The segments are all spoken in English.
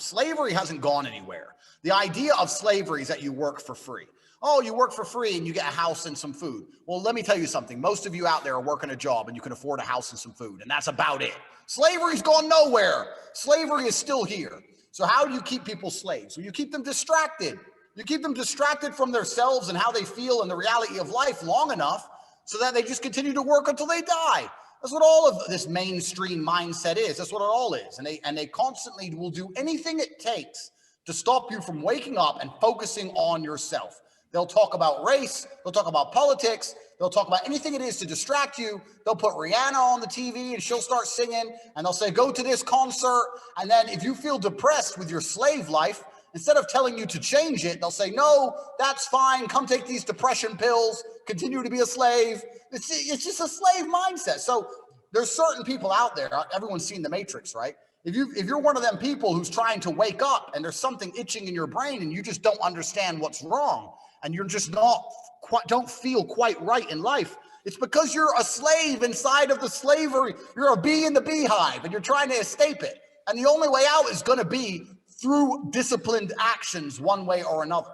Slavery hasn't gone anywhere. The idea of slavery is that you work for free. Oh, you work for free and you get a house and some food. Well, let me tell you something. Most of you out there are working a job and you can afford a house and some food, and that's about it. Slavery's gone nowhere. Slavery is still here. So how do you keep people slaves? Well, you keep them distracted. You keep them distracted from themselves and how they feel and the reality of life long enough so that they just continue to work until they die. That's what all of this mainstream mindset is. That's what it all is. And they constantly will do anything it takes to stop you from waking up and focusing on yourself. They'll talk about race. They'll talk about politics. They'll talk about anything it is to distract you. They'll put Rihanna on the TV and she'll start singing, and they'll say, go to this concert. And then if you feel depressed with your slave life, instead of telling you to change it, they'll say, no, that's fine. Come take these depression pills. Continue to be a slave. It's just a slave mindset. So there's certain people out there. Everyone's seen The Matrix, right? If you're one of them people who's trying to wake up and there's something itching in your brain and you just don't understand what's wrong and you're just don't feel quite right in life, it's because you're a slave inside of the slavery. You're a bee in the beehive and you're trying to escape it. And the only way out is going to be through disciplined actions one way or another.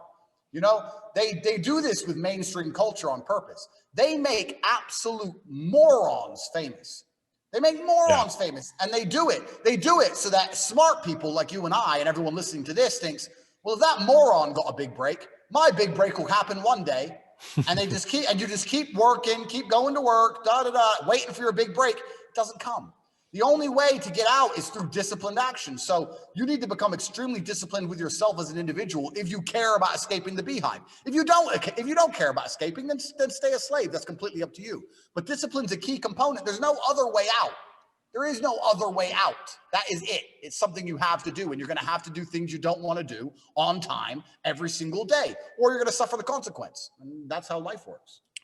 You know, they do this with mainstream culture on purpose. They make absolute morons famous. They make morons famous, and they do it. They do it so that smart people like you and I and everyone listening to this thinks, well, if that moron got a big break, my big break will happen one day. And you just keep working, keep going to work, waiting for your big break. It doesn't come. The only way to get out is through disciplined action. So you need to become extremely disciplined with yourself as an individual if you care about escaping the beehive. If you don't care about escaping, then stay a slave. That's completely up to you. But discipline's a key component. There's no other way out. There is no other way out. That is it. It's something you have to do, and you're going to have to do things you don't want to do on time every single day, or you're going to suffer the consequence. And that's how life works.